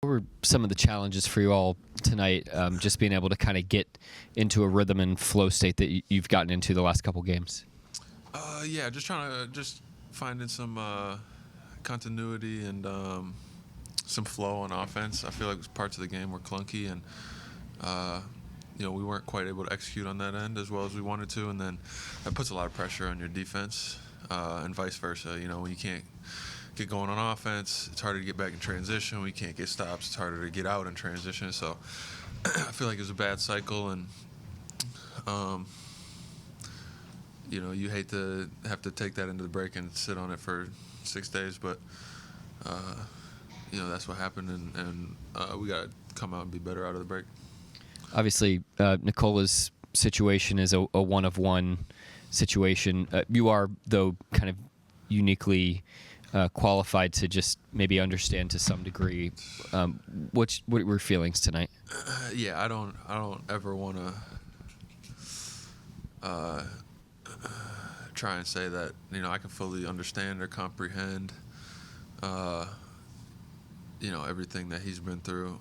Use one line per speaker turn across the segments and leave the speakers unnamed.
What were some of the challenges for you all tonight, just being able to kind of get into a rhythm and flow state that you've gotten into the last couple games?
Yeah, just trying to finding some continuity and some flow on offense. I feel like parts of the game were clunky, and we weren't quite able to execute on that end as well as we wanted to, and then that puts a lot of pressure on your defense, and vice versa. When you can't get going on offense, it's harder to get back in transition. When you can't get stops, it's harder to get out in transition. So I feel like it was a bad cycle, and you hate to have to take that into the break and sit on it for 6 days, but that's what happened, and we got to come out and be better out of the break.
Obviously, Nikola's situation is a one-of-one situation. You are, though, kind of uniquely qualified to just maybe understand to some degree. What were your feelings tonight?
Yeah, I don't ever want to try and say that I can fully understand or comprehend everything that he's been through.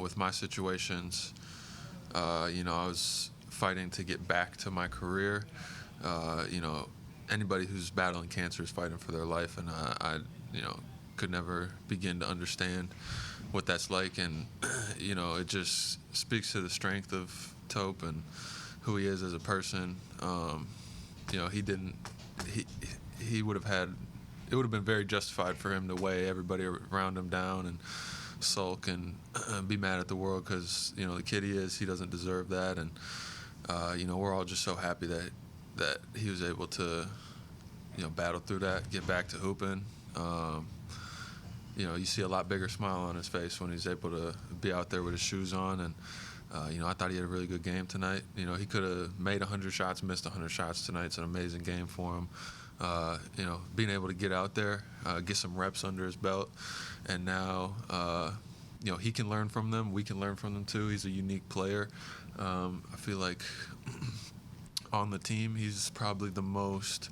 With my situations, I was fighting to get back to my career. Anybody who's battling cancer is fighting for their life, and I could never begin to understand what that's like. And it just speaks to the strength of Tope and who he is as a person. He would have had. It would have been very justified for him to weigh everybody around him down and sulk and be mad at the world because the kid he doesn't deserve that. And we're all just so happy that he was able to battle through that, get back to hooping. You see a lot bigger smile on his face when he's able to be out there with his shoes on. And I thought he had a really good game tonight. He could have made 100 shots, missed 100 shots tonight. It's an amazing game for him. Being able to get out there, get some reps under his belt, and now he can learn from them. We can learn from them too. He's a unique player. I feel like on the team, he's probably the most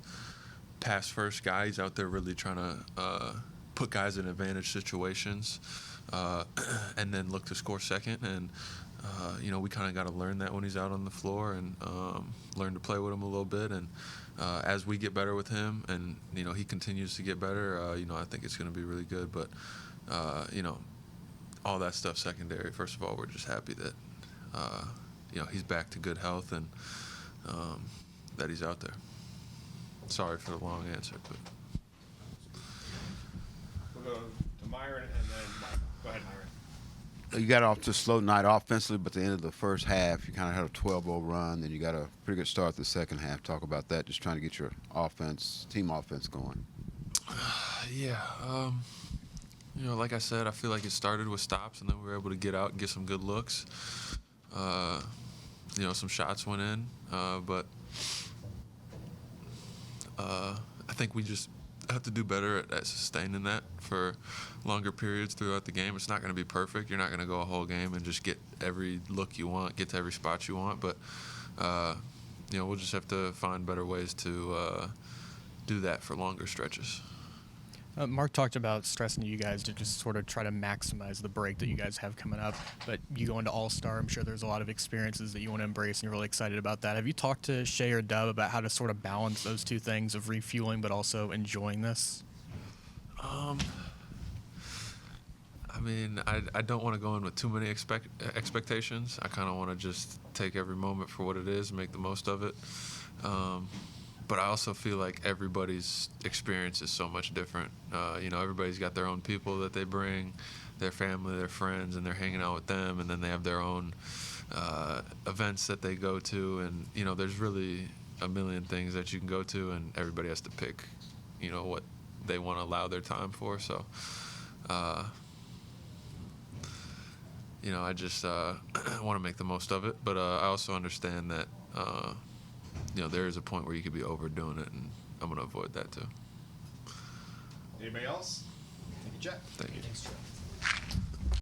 pass-first guy. He's out there really trying to put guys in advantage situations, and then look to score second. And we kind of got to learn that when he's out on the floor, and learn to play with him a little bit. And as we get better with him, and he continues to get better, I think it's going to be really good. But all that stuff secondary. First of all, we're just happy that he's back to good health, and that he's out there. Sorry for the long answer, but
we'll go to Myron and then Mike. Go ahead, Myron.
You got off to a slow night offensively, but at the end of the first half, you kind of had a 12-0 run. Then you got a pretty good start the second half. Talk about that, just trying to get your team offense going.
Yeah. Like I said, I feel like it started with stops, and then we were able to get out and get some good looks. Some shots went in, but I think we just have to do better at sustaining that for longer periods throughout the game. It's not going to be perfect. You're not going to go a whole game and just get every look you want, get to every spot you want. But, we'll just have to find better ways to do that for longer stretches.
Mark talked about stressing to you guys to just sort of try to maximize the break that you guys have coming up. But you go into All-Star, I'm sure there's a lot of experiences that you want to embrace, and you're really excited about that. Have you talked to Shea or Dub about how to sort of balance those two things of refueling but also enjoying this?
I don't want to go in with too many expectations. I kind of want to just take every moment for what it is, make the most of it. But I also feel like everybody's experience is so much different. Everybody's got their own people that they bring, their family, their friends, and they're hanging out with them, and then they have their own events that they go to, and there's really a million things that you can go to, and everybody has to pick what they want to allow their time for. So I just want to make the most of it, but I also understand that there is a point where you could be overdoing it, and I'm going to avoid that too.
Anybody else? Thank you, Chet.
Thank you.
Thanks, Chet.